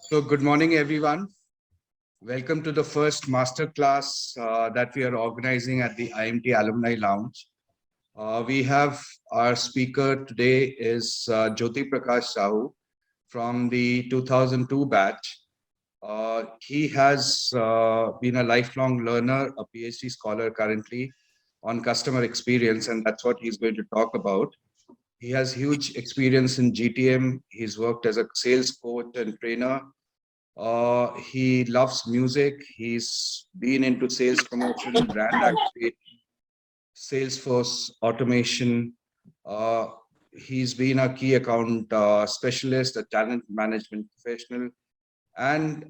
So, good morning, everyone. Welcome to the first masterclass that we are organizing at the IMT Alumni Lounge. We have our speaker today is Jyoti Prakash Sahu from the 2002 batch. He has been a lifelong learner, a PhD scholar currently on customer experience, and that's what he's going to talk about. He has huge experience in GTM. He's worked as a sales coach and trainer. He loves music. He's been into sales promotion, brand activation, Salesforce automation. He's been a key account specialist, a talent management professional, and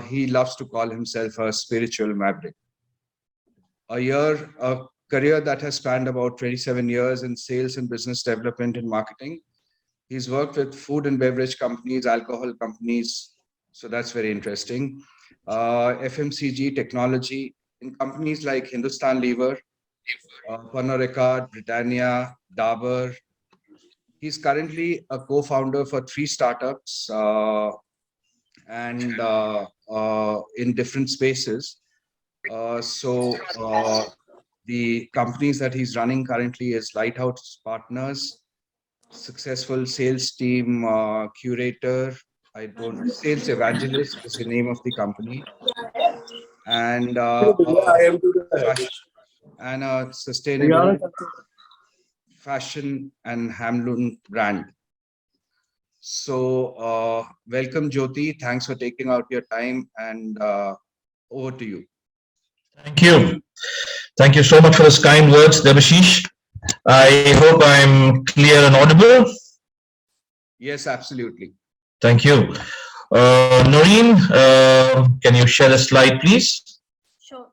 he loves to call himself a spiritual maverick. A career that has spanned about 27 years in sales and business development and marketing. He's worked with food and beverage companies, alcohol companies. So that's very interesting. FMCG technology in companies like Hindustan Lever, Pernod Ricard, Britannia, Dabur. He's currently a co-founder for 3 startups and in different spaces. The companies that he's running currently is Lighthouse Partners, Successful Sales Team Curator, Sales Evangelist is the name of the company, and a sustainable fashion and handloom brand. So welcome, Jyoti. Thanks for taking out your time, and over to you. Thank you. Thank you so much for those kind words, Debashish. I hope I'm clear and audible. Yes, absolutely. Thank you. Noreen, can you share the slide, please? Sure.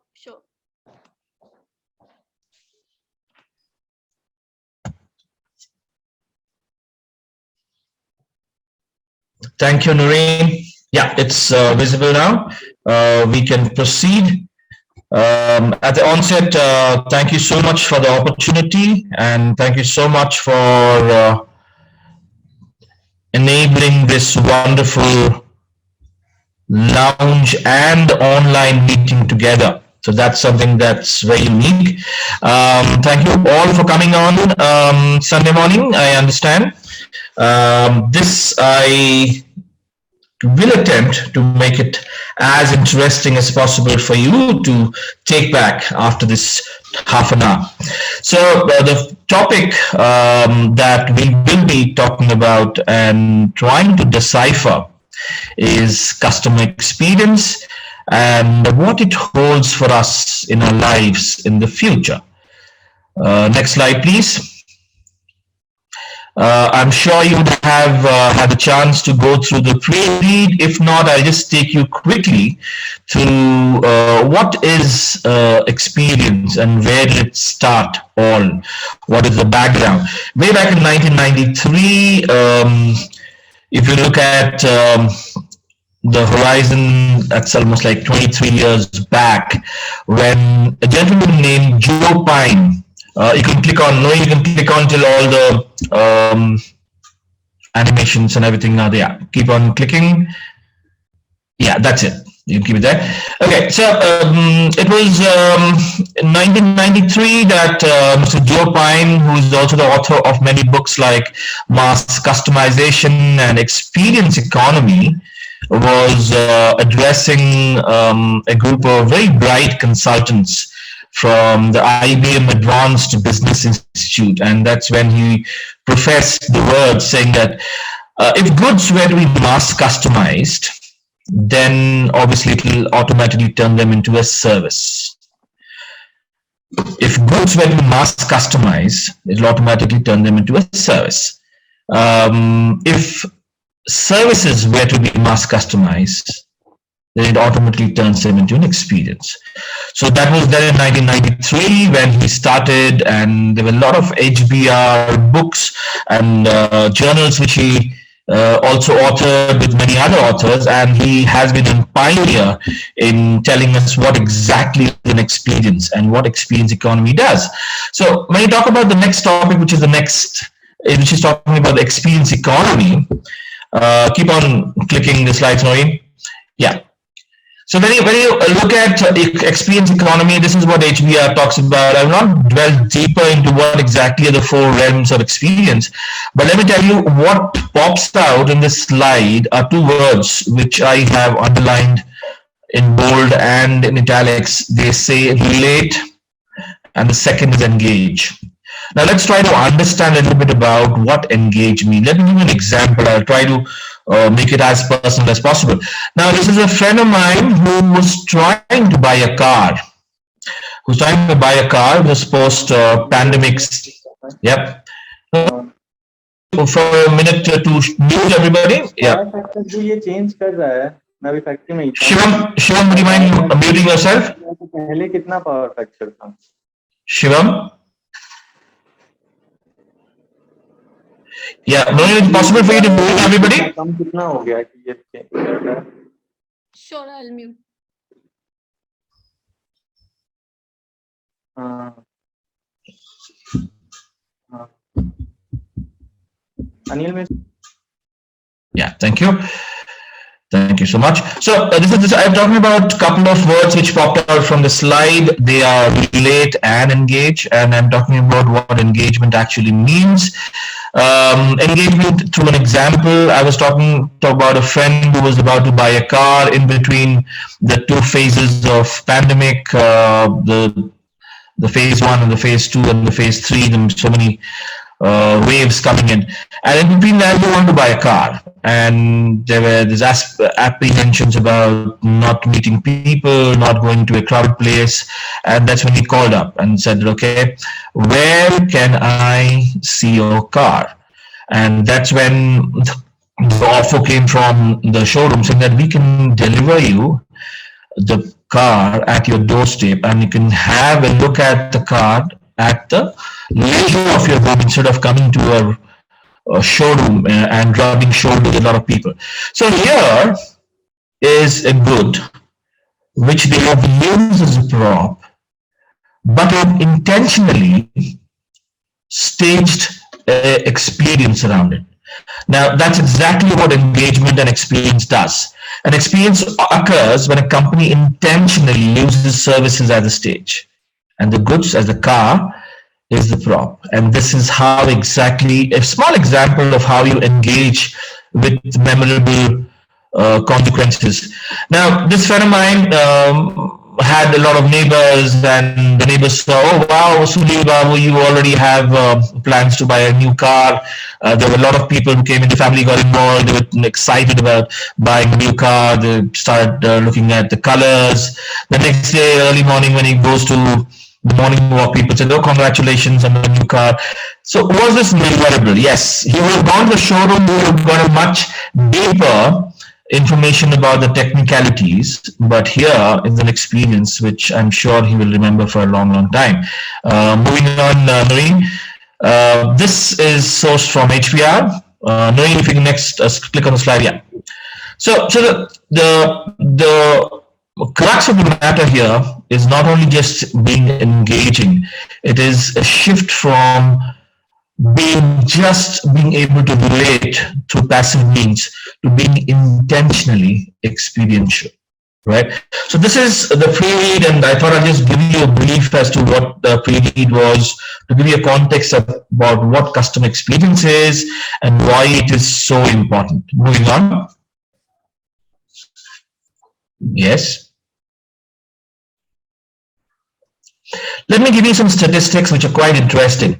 Thank you, Noreen. Yeah, it's visible now. We can proceed. At the onset, thank you so much for the opportunity, and thank you so much for enabling this wonderful lounge and online meeting together. So that's something that's very unique. Thank you all for coming on Sunday morning. I understand. This I will attempt to make it as interesting as possible for you to take back after this half an hour. So the topic that we will be talking about and trying to decipher is customer experience and what it holds for us in our lives in the future. Next slide, please. I'm sure you would have had a chance to go through the pre-read. If not, I'll just take you quickly through what is experience and where did it start all? What is the background? Way back in 1993, if you look at the horizon, that's almost like 23 years back, when a gentleman named Joe Pine, you can click on till all the animations and everything are there. Keep on clicking. Yeah, that's it. You can keep it there. Okay, so it was in 1993 that Mr. Joe Pine, who is also the author of many books like Mass Customization and Experience Economy, was addressing a group of very bright consultants from the IBM Advanced Business Institute, and that's when he professed the words saying that if goods were to be mass customized, then obviously it will automatically turn them into a service. If goods were to be mass customized, it will automatically turn them into a service. If services were to be mass customized, then it automatically turns them into an experience. So that was there in 1993 when he started, and there were a lot of HBR books and journals which he also authored with many other authors, and he has been a pioneer in telling us what exactly an experience and what experience economy does. So when you talk about the next topic, which is the next which is talking about the experience economy. Keep on clicking the slides, Noreen. Yeah. So when you look at experience economy, this is what HBR talks about. I will not dwell deeper into what exactly are the four realms of experience, but let me tell you what pops out in this slide are two words which I have underlined in bold and in italics. They say relate, and the second is engage. Now let's try to understand a little bit about what engage means. Let me give you an example. I'll try to make it as personal as possible. Now this is a friend of mine who was trying to buy a car. Who's trying to buy a car? This post pandemics. Yep. For a minute to mute everybody. Yeah. ये change कर रहा है. मैं अभी factory में ही था. Shivam, would you mind muting yourself? पहले कितना पावर फैक्टर था? Shivam? Yeah, no, it's possible for you to mute everybody? कम कितना हो गया कि ये चेंज कर रहा है? Sure, I'll mute. हाँ. हाँ. अनिल में. Yeah, thank you. Thank you so much. So I'm talking about a couple of words which popped out from the slide. They are relate and engage, and I'm talking about what engagement actually means. Engagement through an example. I was talking about a friend who was about to buy a car in between the two phases of pandemic, the phase 1 and the phase 2 and the phase 3. There were so many waves coming in, and in between that you want to buy a car, and there were these apprehensions about not meeting people, not going to a crowded place, and that's when he called up and said, okay, where can I see your car? And that's when the offer came from the showroom saying that we can deliver you the car at your doorstep, and you can have a look at the car at the leisure of your home instead of coming to a showroom and rubbing shoulders with a lot of people. So here is a good which they have used as a prop, but have intentionally staged experience around it. Now that's exactly what engagement and experience does. An experience occurs when a company intentionally uses services as a stage, and the goods as the car is the prop. And this is how exactly, a small example of how you engage with memorable consequences. Now, this friend of mine had a lot of neighbors, and the neighbors saw, oh wow, Suli Babu, you already have plans to buy a new car. There were a lot of people who came in, the family got involved, they were excited about buying a new car. They started looking at the colors. The next day, early morning, when he goes to the morning walk, people said, oh, congratulations on the new car. So was this memorable? Yes. He would have gone to the showroom, he would have got a much deeper information about the technicalities, but here is an experience which I'm sure he will remember for a long, long time. Moving on, Noreen. This is sourced from HBR. Noreen, if you can next click on the slide, yeah. So the crux of the matter here is not only just being engaging, it is a shift from being able to relate through passive means to being intentionally experiential, right? So this is the pre-read, and I thought I'll just give you a brief as to what the pre-read was, to give you a context about what customer experience is and why it is so important. Moving on. Yes. Let me give you some statistics which are quite interesting.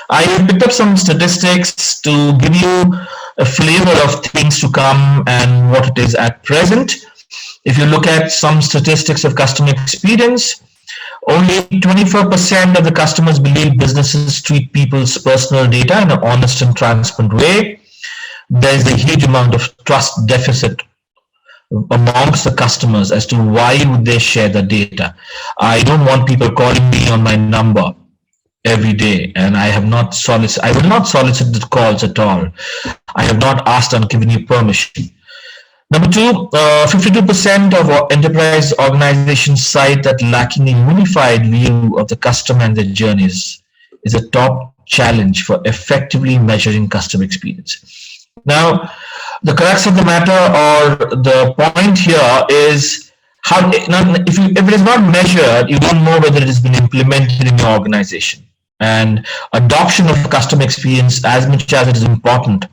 I picked up some statistics to give you a flavor of things to come and what it is at present. If you look at some statistics of customer experience, only 24% of the customers believe businesses treat people's personal data in an honest and transparent way. There is a huge amount of trust deficit amongst the customers as to why would they share the data. I don't want people calling me on my number every day, and I will not solicit the calls at all. I have not asked and given you permission. Number two, 52% of enterprise organizations cite that lacking a unified view of the customer and their journeys is a top challenge for effectively measuring customer experience. Now, the crux of the matter or the point here is how, if it is not measured, you don't know whether it has been implemented in your organization. And adoption of customer experience, as much as it is important,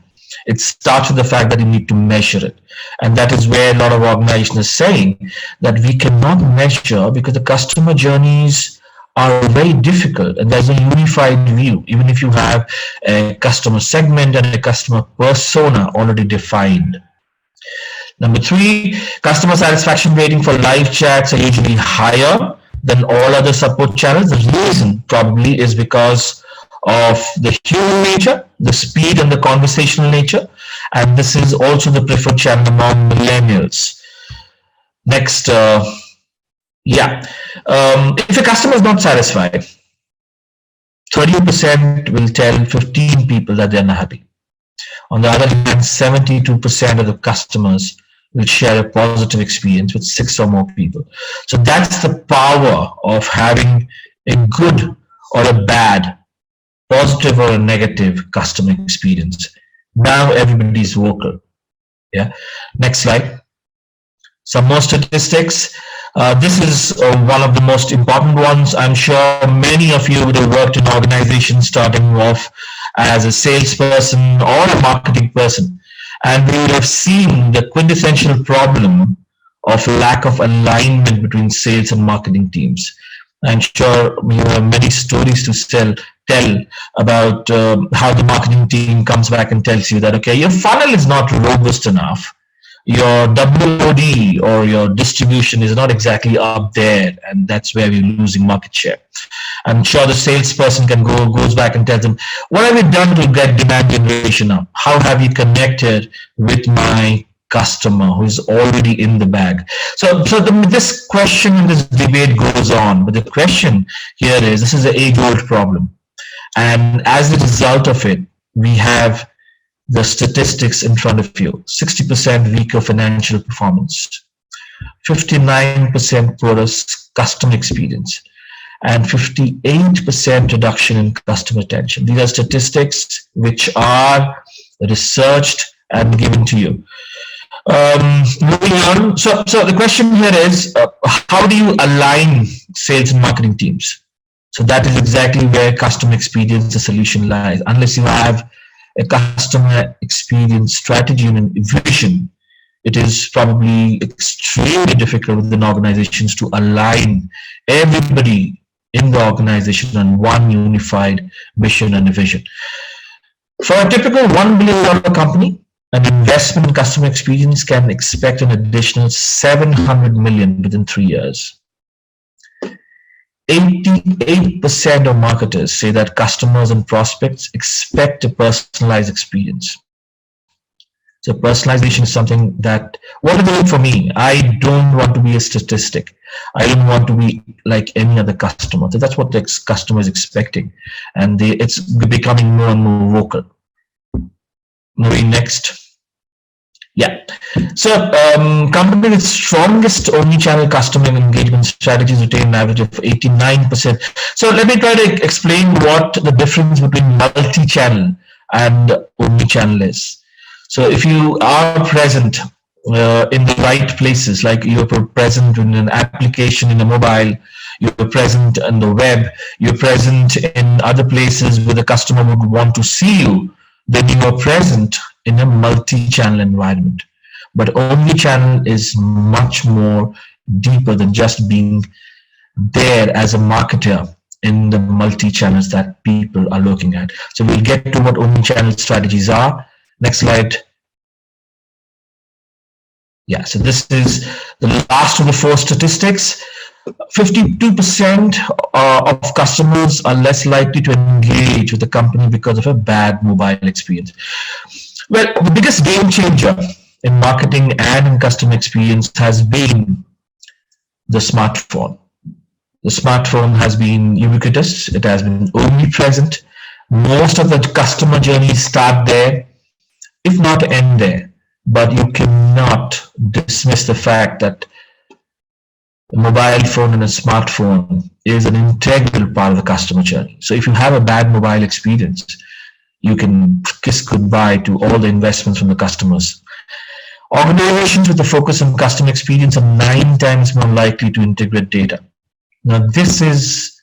it starts with the fact that you need to measure it. And that is where a lot of organizations are saying that we cannot measure because the customer journeys are very difficult and there's a unified view, even if you have a customer segment and a customer persona already defined. Number three, customer satisfaction rating for live chats are usually higher than all other support channels. The reason probably is because of the human nature, the speed and the conversational nature, and this is also the preferred channel among millennials. Next, if a customer is not satisfied, 30% will tell 15 people that they're not happy. On the other hand, 72% of the customers will share a positive experience with 6 or more people. So that's the power of having a good or a bad, positive or a negative customer experience. Now everybody's vocal. Yeah. Next slide. Some more statistics. This is one of the most important ones. I'm sure many of you would have worked in organizations starting off as a salesperson or a marketing person, and we would have seen the quintessential problem of lack of alignment between sales and marketing teams. I'm sure you have many stories to tell about how the marketing team comes back and tells you that, okay, your funnel is not robust enough. Your WOD or your distribution is not exactly up there, and that's where we're losing market share. I'm sure the salesperson goes back and tells them, what have you done to get demand generation up? How have you connected with my customer who is already in the bag? This question and this debate goes on, but the question here is, this is an age-old problem. And as a result of it, we have the statistics in front of you. 60% weaker financial performance, 59% poorer customer experience, and 58% reduction in customer attention. These are statistics which are researched and given to you. Moving on. So the question here is, how do you align sales and marketing teams? So that is exactly where customer experience, the solution lies. Unless you have a customer experience strategy and vision, it is probably extremely difficult within organizations to align everybody in the organization on one unified mission and a vision. For a typical $1 billion company, an investment in customer experience can expect an additional $700 million within 3 years. 88% of marketers say that customers and prospects expect a personalized experience. So personalization is something that, what is it for me? I don't want to be a statistic. I don't want to be like any other customer. So that's what the customer is expecting. And it's becoming more and more vocal. Moving next. Yeah. So company with strongest omni-channel customer engagement strategies retain an average of 89%. So let me try to explain what the difference between multi-channel and omni-channel is. So if you are present in the right places, like you're present in an application in a mobile, you're present on the web, you're present in other places where the customer would want to see you, then you are present in a multi-channel environment. But omni-channel is much more deeper than just being there as a marketer in the multi-channels that people are looking at. So we'll get to what omni-channel strategies are. Next slide. Yeah, so this is the last of the 4 statistics. 52% of customers are less likely to engage with the company because of a bad mobile experience. Well, the biggest game changer in marketing and in customer experience has been the smartphone. The smartphone has been ubiquitous. It has been omnipresent. Most of the customer journeys start there, if not end there. But you cannot dismiss the fact that a mobile phone and a smartphone is an integral part of the customer journey. So if you have a bad mobile experience, you can kiss goodbye to all the investments from the customers. Organizations with a focus on customer experience are 9 times more likely to integrate data. Now, this is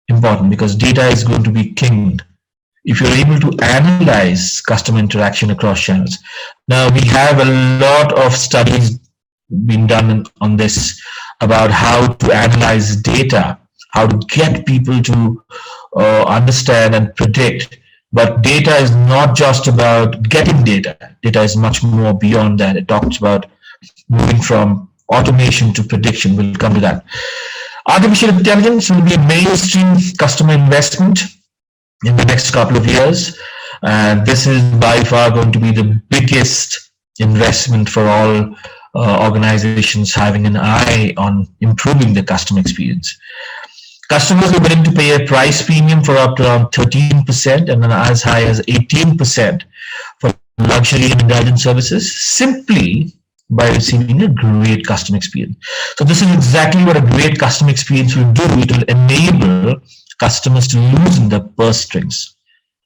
important because data is going to be king if you're able to analyze customer interaction across channels. Now, we have a lot of studies been done on this about how to analyze data, how to get people to understand and predict. But data is not just about getting data. Data is much more beyond that. It talks about moving from automation to prediction. We'll come to that. Artificial intelligence will be a mainstream customer investment in the next couple of years. And this is by far going to be the biggest investment for all organizations having an eye on improving the customer experience. Customers are willing to pay a price premium for up to around 13% and as high as 18% for luxury and indulgent services simply by receiving a great customer experience. So this is exactly what a great customer experience will do. It will enable customers to loosen the purse strings.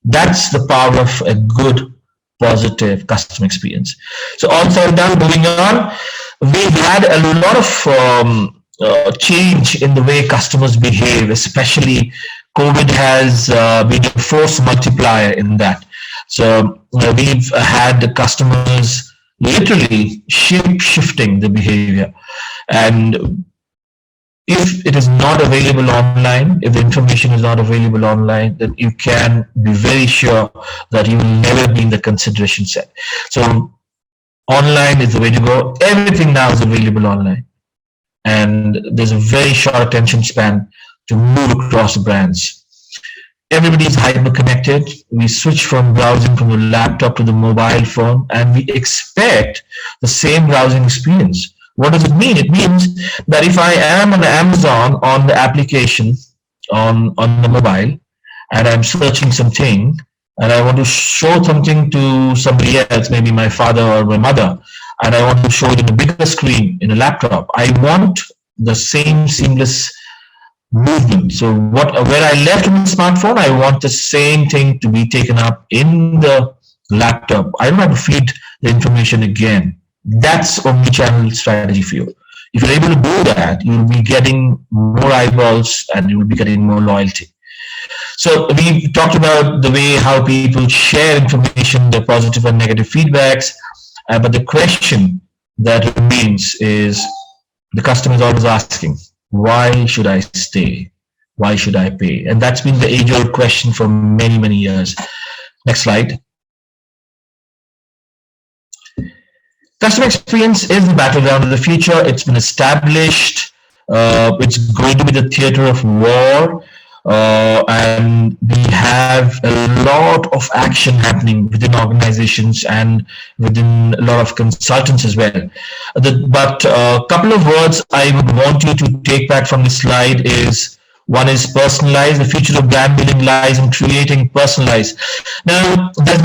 That's the power of a good, positive customer experience. So all said and done, moving on, we've had a lot of change in the way customers behave, especially COVID has been a force multiplier in that. So we've had the customers literally shape-shifting the behavior. And if it is not available online, if the information is not available online, then you can be very sure that you will never be in the consideration set. So online is the way to go. Everything now is available online. And there's a very short attention span to move across the brands. Everybody is hyper-connected. We switch from browsing from the laptop to the mobile phone, and we expect the same browsing experience. What does it mean? It means that if I am on Amazon on the application on the mobile, and I'm searching something, and I want to show something to somebody else, maybe my father or my mother, and I want to show it in a bigger screen in a laptop, I want the same seamless movement. So where I left on the smartphone, I want the same thing to be taken up in the laptop. I don't have to feed the information again. That's omni-channel strategy for you. If you're able to do that, you'll be getting more eyeballs and you'll be getting more loyalty. So we talked about the way how people share information, the positive and negative feedbacks. But the question that remains is the customer is always asking, why should I stay? Why should I pay? And that's been the age-old question for many, many years. Next slide. Customer experience is the battleground of the future. It's been established. It's going to be the theater of war. And we have a lot of action happening within organizations and within a lot of consultants as well. But a couple of words I would want you to take back from this slide is, one is personalized. The future of brand building lies in creating personalized. Now, there's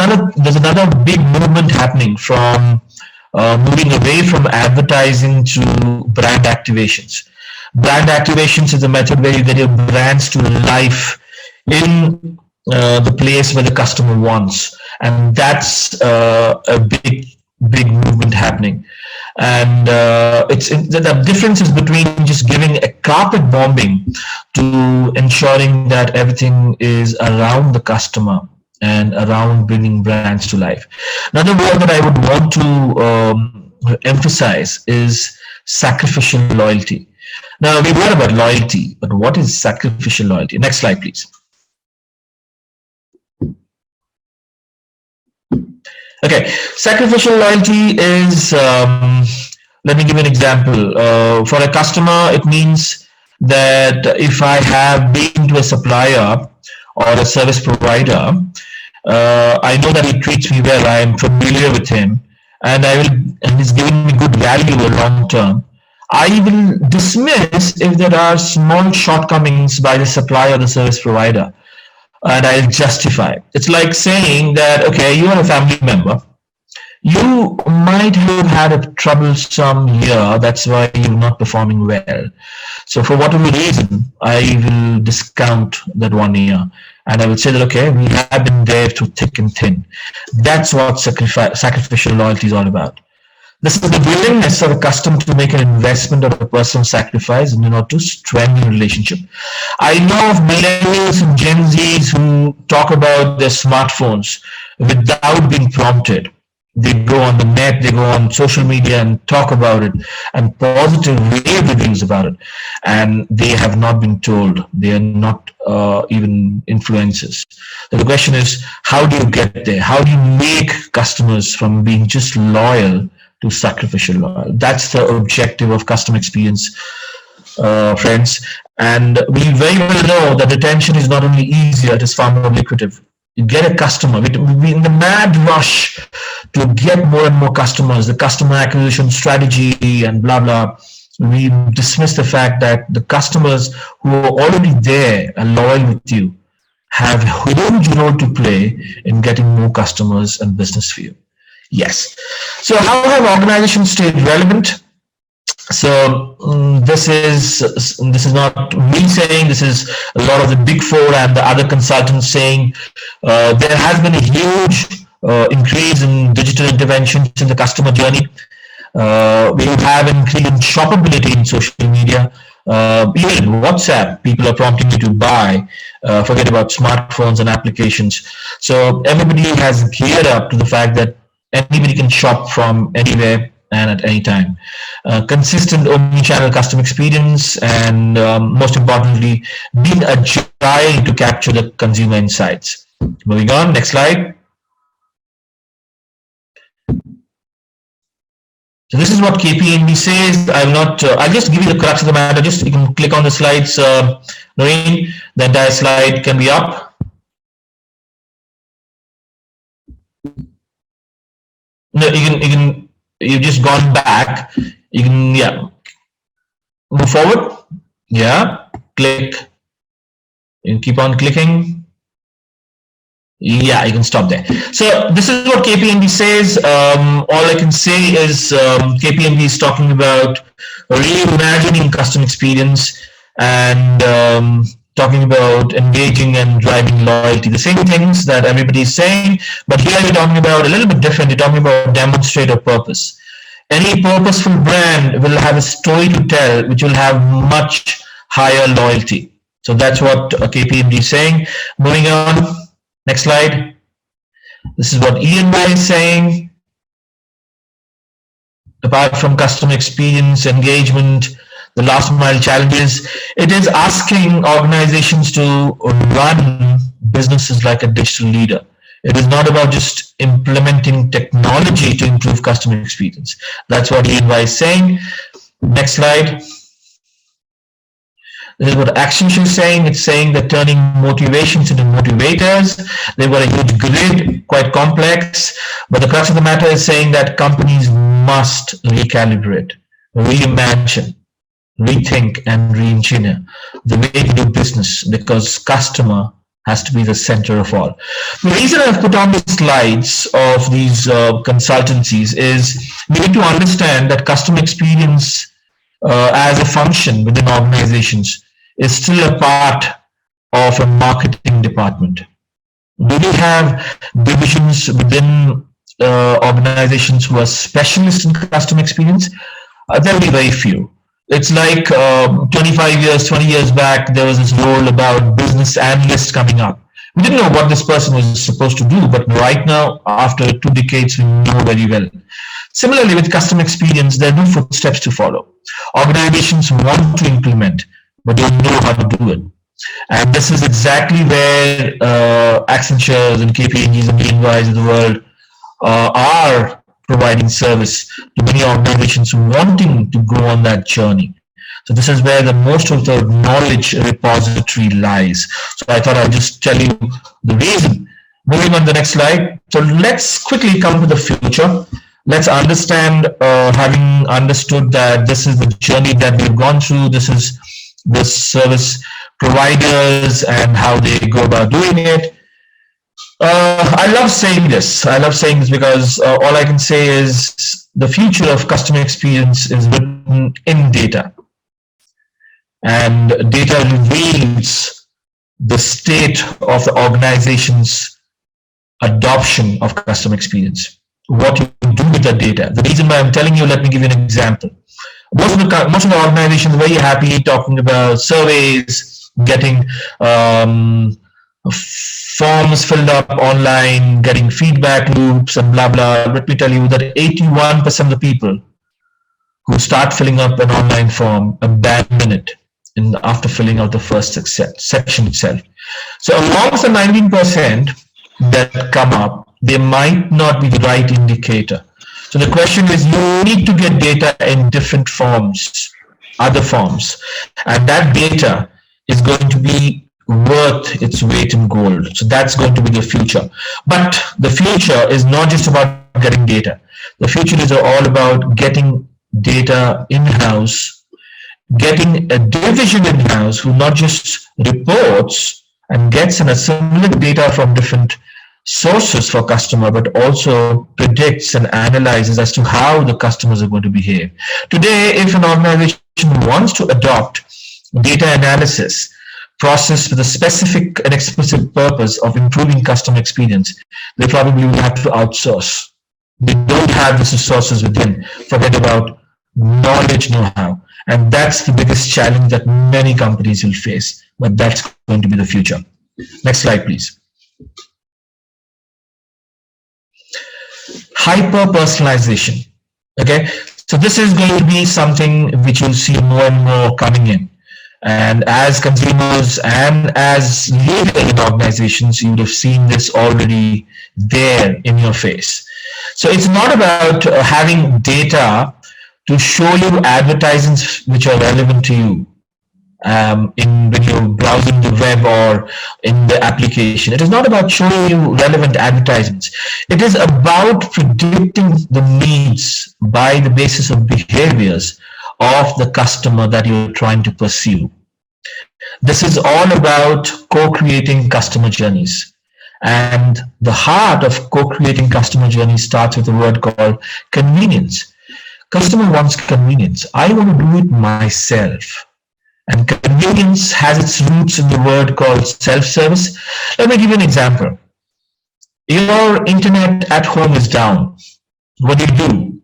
another big movement happening from moving away from advertising to brand activations. Brand activations is a method where you get your brands to life in the place where the customer wants. And that's a big movement happening. And the difference is between just giving a carpet bombing to ensuring that everything is around the customer and around bringing brands to life. Another word that I would want to emphasize is sacrificial loyalty. Now, we've heard about loyalty, but what is sacrificial loyalty? Next slide, please. Okay, sacrificial loyalty is, let me give you an example. For a customer, it means that if I have been to a supplier or a service provider, I know that he treats me well, I am familiar with him, and he's giving me good value long term. I will dismiss if there are small shortcomings by the supplier or the service provider, and I'll justify. It's like saying that, okay, you are a family member, You might have had a troublesome year, that's why you're not performing well. So for whatever reason, I will discount that 1 year and I will say that, okay, we have been there through thick and thin. That's what sacrificial loyalty is all about. This is the willingness of a customer to make an investment or a personal sacrifice in order to strengthen a relationship. I know of millennials and Gen Zs who talk about their smartphones without being prompted. They go on the net, they go on social media and talk about it and positive rave reviews about it. And they have not been told. They are not even influencers. So the question is, how do you get there? How do you make customers from being just loyal to sacrificial loyal? That's the objective of customer experience, friends. And we very well know that retention is not only easier, it is far more lucrative. You get a customer, we in the mad rush to get more and more customers, the customer acquisition strategy and blah, blah. We dismiss the fact that the customers who are already there and loyal with you have a huge role to play in getting more customers and business for you. Yes. So how have organizations stayed relevant? So this is not me saying, this is a lot of the big four and the other consultants saying there has been a huge increase in digital interventions in the customer journey. We have increased in shoppability in social media. Even WhatsApp, people are prompting you to buy. Forget about smartphones and applications. So everybody has geared up to the fact that anybody can shop from anywhere and at any time. Consistent omni-channel customer experience and most importantly, being agile to capture the consumer insights. Moving on, next slide. So this is what KPMG says. I'll just give you the crux of the matter. Just you can click on the slides, Noreen. The entire slide can be up. No, you've just gone back. You can, yeah, move forward. Yeah, click. You can keep on clicking. Yeah, you can stop there. So this is what KPMG says. All I can say is KPMG is talking about reimagining customer experience and talking about engaging and driving loyalty. The same things that everybody is saying, but here we're talking about a little bit different. We're talking about demonstrate a purpose. Any purposeful brand will have a story to tell, which will have much higher loyalty. So that's what KPMG is saying. Moving on. Next slide. This is what E&Y is saying. Apart from customer experience, engagement, the last mile challenges, it is asking organizations to run businesses like a digital leader. It is not about just implementing technology to improve customer experience. That's what E&Y is saying. Next slide. This is what Accenture is saying. It's saying that turning motivations into motivators. They've got a huge grid, quite complex. But the crux of the matter is saying that companies must recalibrate, reimagine, rethink, and re-engineer the way to do business, because customer has to be the center of all. The reason I've put on the slides of these consultancies is we need to understand that customer experience as a function within organizations is still a part of a marketing department. Do we have divisions within organizations who are specialists in customer experience? There will be very few. It's like 25 years, 20 years back, there was this role about business analysts coming up. We didn't know what this person was supposed to do, but right now, after 2 decades, we know very well. Similarly, with customer experience, there are no footsteps to follow. Organizations want to implement, but don't know how to do it. And this is exactly where Accentures and KPMGs and BNYs of the world are providing service to many organizations wanting to go on that journey. So this is where the most of the knowledge repository lies. So I thought I'd just tell you the reason. Moving on to the next slide. So let's quickly come to the future. Let's understand, having understood that this is the journey that we've gone through, this is the service providers and how they go about doing it. I love saying this. I love saying this because all I can say is the future of customer experience is written in data, and data reveals the state of the organization's adoption of customer experience. What you do with that data. The reason why I'm telling you, let me give you an example. Most of the organizations are very happy talking about surveys, getting forms filled up online, getting feedback loops and blah blah. Let me tell you that 81% of the people who start filling up an online form abandon it after filling out the first section itself. So amongst the 19% that come up, they might not be the right indicator. So the question is, you need to get data in different forms, other forms, and that data is going to be worth its weight in gold. So that's going to be the future. But the future is not just about getting data. The future is all about getting data in-house, getting a division in-house who not just reports and gets and assimilates data from different sources for customer, but also predicts and analyzes as to how the customers are going to behave. Today, if an organization wants to adopt data analysis process with a specific and explicit purpose of improving customer experience, they probably will have to outsource. They don't have the resources within. Forget about knowledge know-how. And that's the biggest challenge that many companies will face. But that's going to be the future. Next slide, please. Hyper-personalization. Okay, so this is going to be something which you'll see more and more coming in. And as consumers and as leaders in organizations, you would have seen this already there in your face. So it's not about having data to show you advertisements which are relevant to you when you're browsing the web or in the application. It is not about showing you relevant advertisements. It is about predicting the needs by the basis of behaviors of the customer that you're trying to pursue. This is all about co-creating customer journeys. And the heart of co-creating customer journeys starts with a word called convenience. Customer wants convenience. I want to do it myself. And convenience has its roots in the word called self-service. Let me give you an example. Your internet at home is down. What do?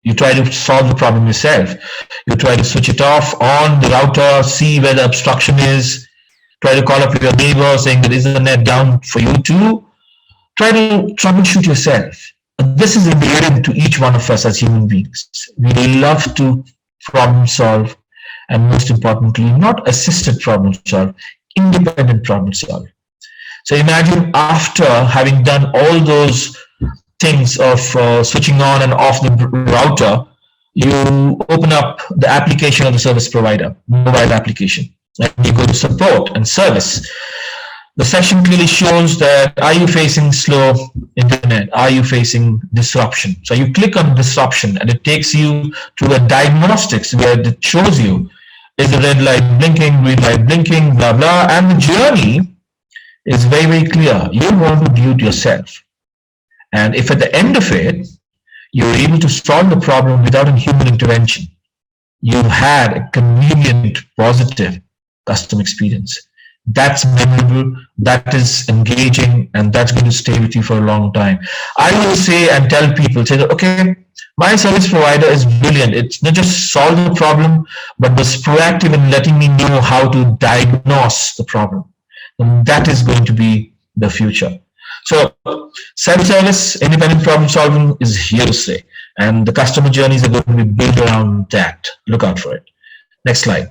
You try to solve the problem yourself. You try to switch it off on the router, see where the obstruction is, try to call up your neighbor saying that is the net down for you too. Try to troubleshoot yourself. This is inherent to each one of us as human beings. We love to problem solve, and most importantly, not assisted problem solve, independent problem solve. So imagine after having done all those things of switching on and off the router, you open up the application of the service provider, mobile application, and you go to support and service. The section clearly shows that are you facing slow internet? Are you facing disruption? So you click on disruption and it takes you to a diagnostics where it shows you is the red light blinking, green light blinking, blah, blah. And the journey is very, very clear. You want to do it yourself. And if at the end of it, you're able to solve the problem without a human intervention, you've had a convenient, positive customer experience. That's memorable, that is engaging, and that's going to stay with you for a long time. I will say and tell people, say that, okay, my service provider is brilliant. It's not just solve the problem, but was proactive in letting me know how to diagnose the problem. And that is going to be the future. So self-service, independent problem solving is here to stay. And the customer journeys are going to be built around that. Look out for it. Next slide.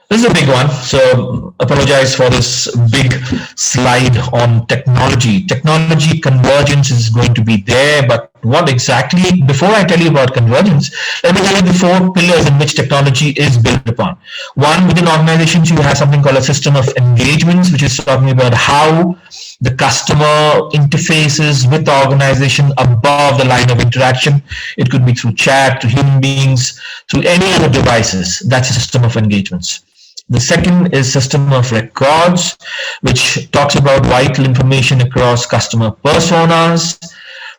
This is a big one, so apologize for this big slide on technology. Technology convergence is going to be there, but what exactly? Before I tell you about convergence, let me tell you the 4 pillars in which technology is built upon. One, within organizations, you have something called a system of engagements, which is talking about how the customer interfaces with the organization above the line of interaction. It could be through chat, to human beings, through any other devices. That's a system of engagements. The second is system of records, which talks about vital information across customer personas,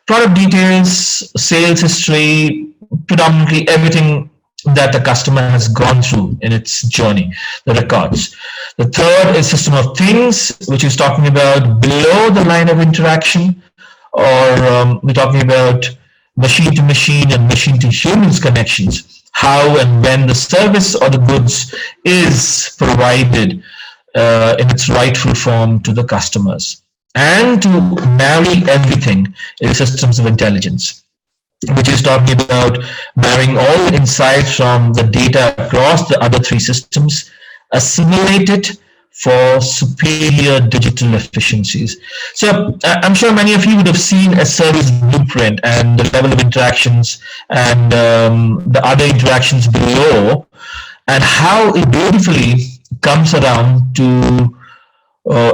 product details, sales history, predominantly everything that the customer has gone through in its journey, the records. The third is system of things, which is talking about below the line of interaction, or we're talking about machine to machine and machine to humans connections, how and when the service or the goods is provided in its rightful form to the customers. And to marry everything is systems of intelligence, which is talking about marrying all insights from the data across the other three systems, assimilate it for superior digital efficiencies. So I'm sure many of you would have seen a service blueprint and the level of interactions and the other interactions below, and how it beautifully comes around to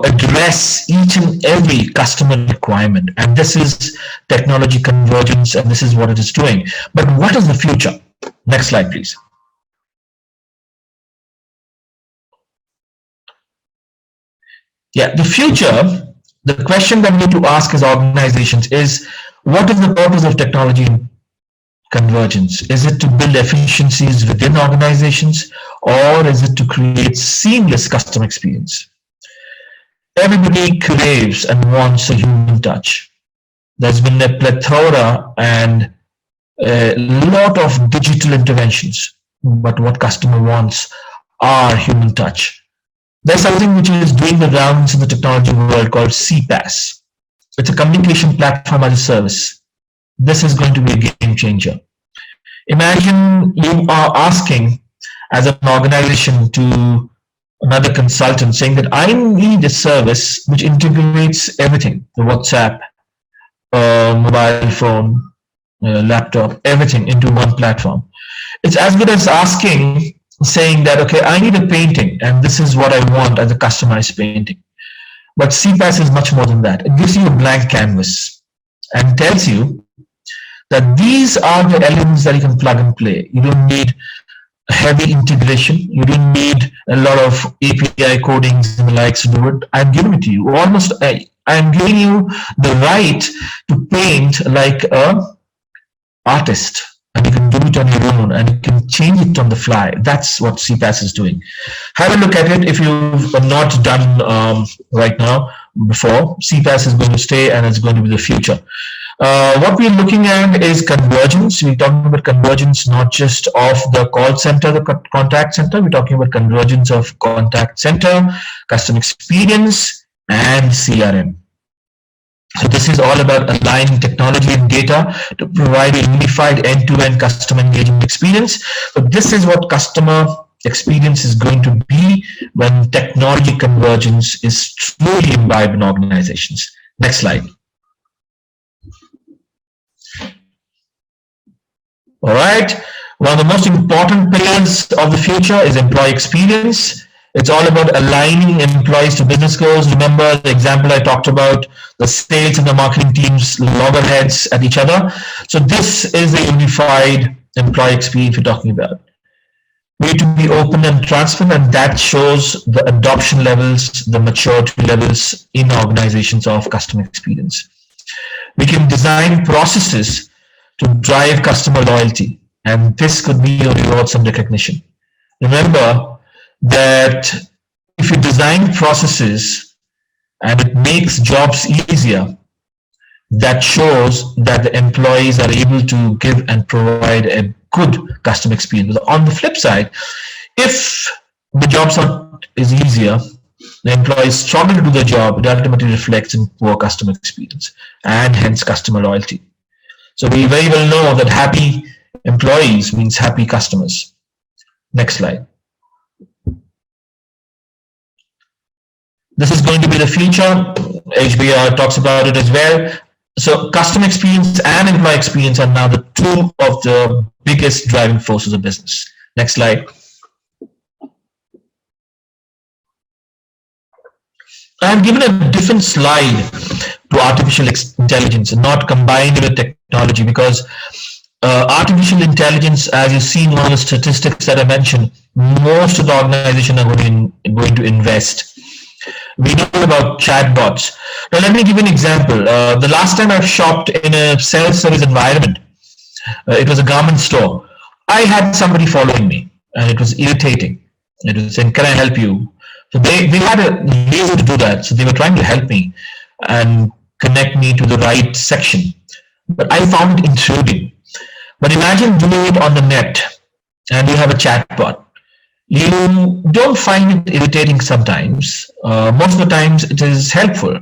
address each and every customer requirement. And this is technology convergence, and this is what it is doing. But what is the future? Next slide, please. Yeah, the future, the question that we need to ask as organizations is, what is the purpose of technology convergence? Is it to build efficiencies within organizations, or is it to create seamless customer experience? Everybody craves and wants a human touch. There's been a plethora and a lot of digital interventions, but what customer wants are human touch. There's something which is doing the rounds in the technology world called CPaaS. It's a communication platform as a service. This is going to be a game changer. Imagine you are asking as an organization to another consultant saying that I need a service which integrates everything, the WhatsApp, mobile phone, laptop, everything into one platform. It's as good as asking, saying that, okay, I need a painting and this is what I want as a customized painting. But CPaaS is much more than that. It gives you a blank canvas and tells you that these are the elements that you can plug and play. You don't need heavy integration. You don't need a lot of API codings and the likes to do it. I'm giving it to you. I'm giving you the right to paint like a artist, and you can do it on your own and you can change it on the fly. That's what CPaaS is doing. Have a look at it if you've not done right now before. CPaaS is going to stay and it's going to be the future. What we're looking at is convergence. We're talking about convergence not just of the call center, the contact center. We're talking about convergence of contact center, customer experience, and CRM. So this is all about aligning technology and data to provide a unified end-to-end customer engagement experience. But this is what customer experience is going to be when technology convergence is truly imbibed in organizations. Next slide. All right. One of the most important pillars of the future is employee experience. It's all about aligning employees to business goals. Remember the example I talked about, the sales and the marketing teams loggerheads at each other. So this is the unified employee experience we're talking about. We need to be open and transparent, and that shows the adoption levels, the maturity levels in organizations of customer experience. We can design processes to drive customer loyalty, and this could be your rewards and recognition. Remember that if you design processes and it makes jobs easier, that shows that the employees are able to give and provide a good customer experience. On the flip side, if the jobs is easier, the employees struggle to do the job, it ultimately reflects in poor customer experience and hence customer loyalty. So we very well know that happy employees means happy customers. Next slide. This is going to be the future. HBR talks about it as well. So customer experience and employee experience are now the two of the biggest driving forces of business. Next slide. I've given a different slide to artificial intelligence and not combined with technology, because Artificial intelligence, as you see in one of the statistics that I mentioned, most of the organization are going to invest. We know about chatbots. Now, let me give you an example. The last time I've shopped in a self-service environment, it was a garment store. I had somebody following me, and it was irritating. It was saying, "Can I help you?" So they had a reason to do that. So they were trying to help me and connect me to the right section. But I found it intruding. But imagine doing it on the net, and you have a chatbot. You don't find it irritating sometimes. Most of the times it is helpful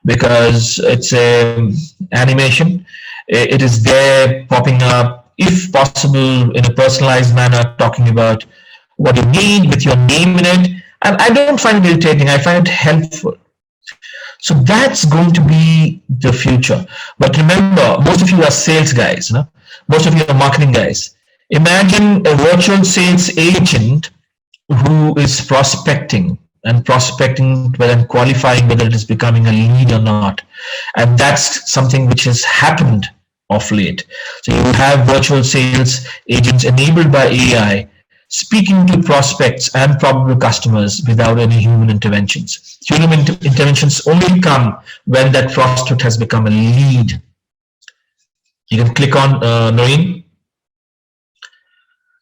because it's a animation. It is there popping up, if possible, in a personalized manner, talking about what you need with your name in it. And I don't find it irritating. I find it helpful. So that's going to be the future. But remember, most of you are sales guys, no? Most of you are marketing guys. Imagine a virtual sales agent who is prospecting and prospecting and qualifying whether it is becoming a lead or not. And that's something which has happened of late. So you have virtual sales agents enabled by AI speaking to prospects and probable customers without any human interventions. Human interventions only come when that prospect has become a lead. You can click on Noreen.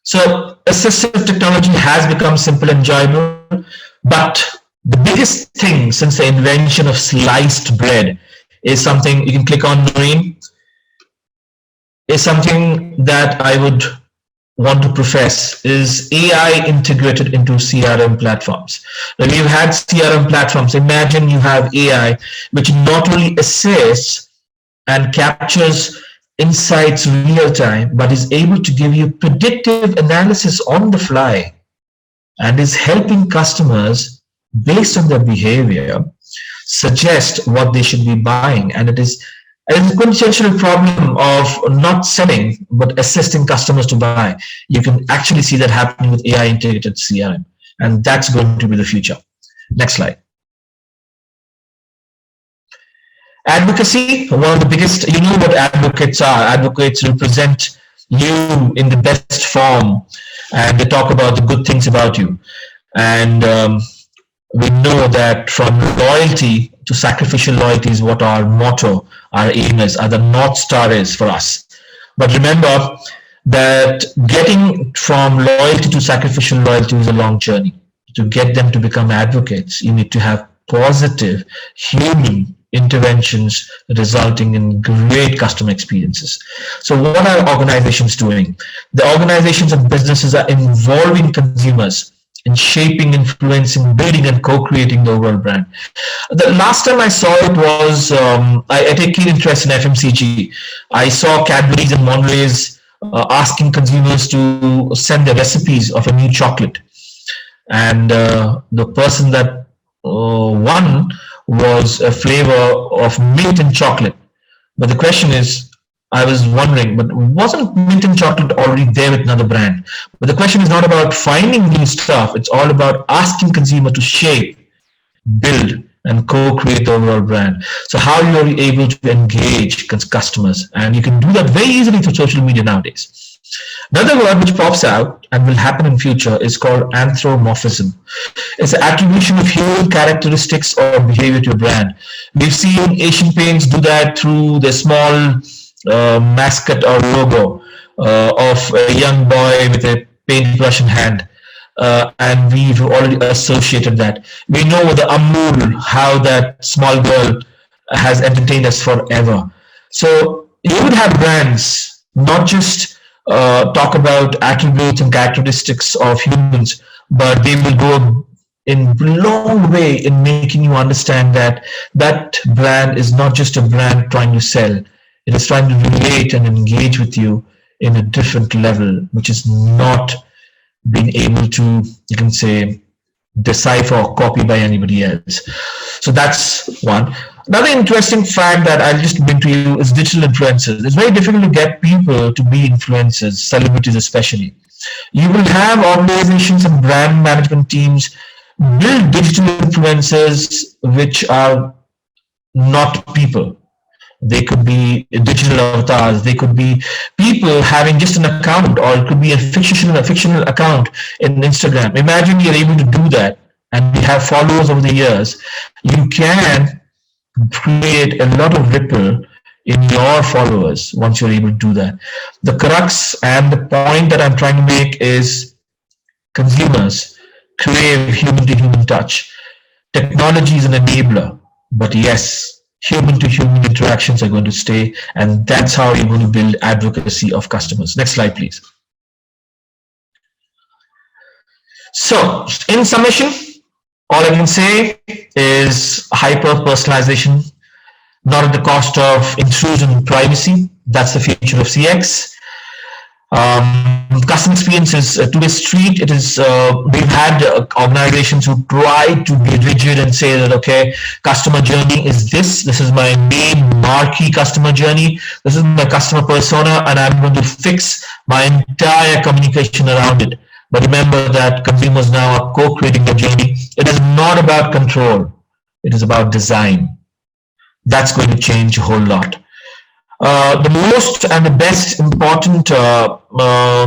So assistive technology has become simple and enjoyable, but the biggest thing since the invention of sliced bread is something, you can click on Noreen, is something that I would want to profess is AI integrated into CRM platforms. Now we've had CRM platforms. Imagine you have AI which not only assists and captures insights real time, but is able to give you predictive analysis on the fly and is helping customers based on their behavior suggest what they should be buying. And it is a quintessential problem of not selling, but assisting customers to buy. You can actually see that happening with AI integrated CRM, and that's going to be the future. Next slide. Advocacy, one of the biggest, you know what advocates are. Advocates represent you in the best form, and they talk about the good things about you. And we know that from loyalty to sacrificial loyalty is what our motto, our aim is, are the North Star is for us. But remember that getting from loyalty to sacrificial loyalty is a long journey. To get them to become advocates, you need to have positive human interventions resulting in great customer experiences. So what are organizations doing? The organizations and businesses are involving consumers in shaping, influencing, building, and co-creating the overall brand. The last time I saw it was, I take keen interest in FMCG. I saw Cadbury's and Mondelez asking consumers to send their recipes of a new chocolate. And the person that won was a flavor of mint and chocolate. But the question is, I was wondering, but wasn't mint and chocolate already there with another brand? But the question is not about finding new stuff. It's all about asking consumer to shape, build, and co-create the overall brand. So how you are able to engage customers, and you can do that very easily through social media nowadays. Another word which pops out and will happen in future is called anthropomorphism. It's the attribution of human characteristics or behavior to a brand. We've seen Asian Paints do that through the small mascot or logo of a young boy with a paintbrush in hand. And we've already associated that. We know the Amul, how that small girl has entertained us forever. So you would have brands not just talk about attributes and characteristics of humans, but they will go in long way in making you understand that that brand is not just a brand trying to sell. It is trying to relate and engage with you in a different level, which is not being able to, you can say, decipher or copy by anybody else. So that's one. Another interesting fact that I'll just bring to you is digital influencers. It's very difficult to get people to be influencers, celebrities especially. You will have organizations and brand management teams build digital influencers which are not people. they could be digital avatars, they could be people having just an account, or it could be a fictional account in Instagram. Imagine you're able to do that and you have followers over the years. You can create a lot of ripple in your followers once you're able to do that. The crux and the point that I'm trying to make is consumers crave human to human touch. Technology is an enabler, but yes, human to human interactions are going to stay, and that's how you're going to build advocacy of customers. Next slide, please. So, in summation, all I can say is hyper-personalization, not at the cost of intrusion and privacy. That's the future of CX. Customer experience is a two-way street. It is we've had organizations who try to be rigid and say that, okay, customer journey is this. This is my main marquee customer journey. This is my customer persona, and I'm going to fix my entire communication around it. But remember that consumers now are co-creating the journey. It is not about control. It is about design. That's going to change a whole lot. The most and the best important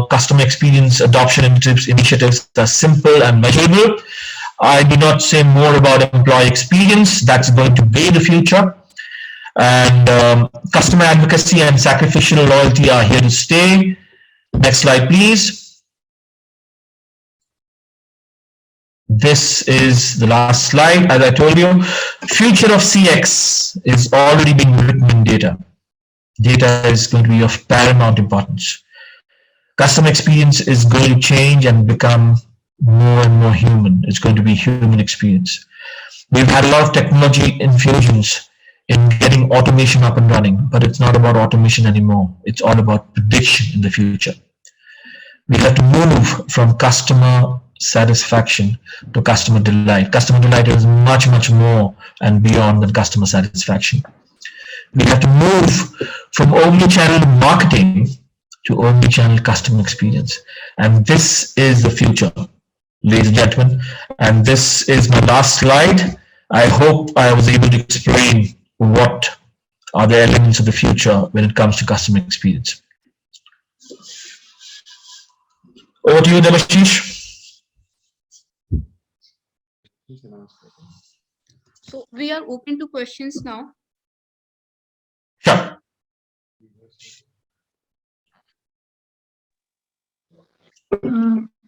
customer experience adoption initiatives are simple and measurable. I do not say more about employee experience. That's going to be the future. And customer advocacy and sacrificial loyalty are here to stay. Next slide, please. This is the last slide. As I told you, future of CX is already being written in data. Data is going to be of paramount importance. Customer experience is going to change and become more and more human. It's going to be human experience. We've had a lot of technology infusions in getting automation up and running, but it's not about automation anymore. It's all about prediction in the future. We have to move from customer satisfaction to customer delight. Customer delight is much, much more and beyond than customer satisfaction. We have to move from omni-channel marketing to omni-channel customer experience. And this is the future, ladies and gentlemen. And this is my last slide. I hope I was able to explain what are the elements of the future when it comes to customer experience. Over to you, Devashish. So we are open to questions now. Sure.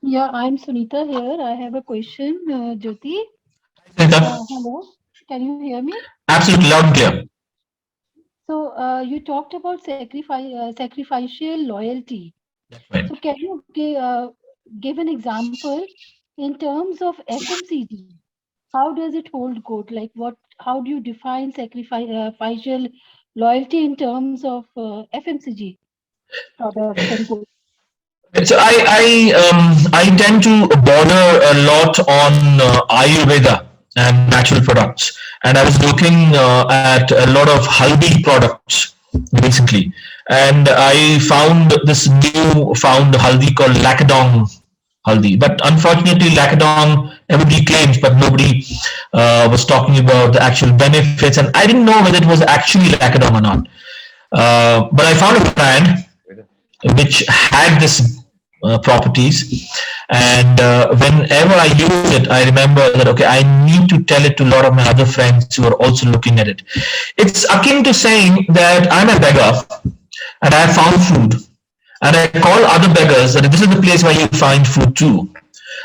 Yeah, I'm Sunita here. I have a question, Jyoti. Hello, can you hear me? Absolutely loud and clear. So you talked about sacrificial loyalty. Right. So can you give an example in terms of FMCG? How does it hold good? Like what? How do you define sacrificial loyalty in terms of FMCG products and goods? So I tend to border a lot on Ayurveda and natural products, and I was looking at a lot of haldi products recently, and I found this new found haldi called Lacadong haldi. But unfortunately, Lacadong everybody claims, but nobody was talking about the actual benefits, and I didn't know whether it was actually Lacadong or not. But I found a brand which had this properties, and whenever I use it, I remember that, okay, I need to tell it to a lot of my other friends who are also looking at it. It's akin to saying that I'm a beggar and I found food, and I call other beggars that this is the place where you find food too.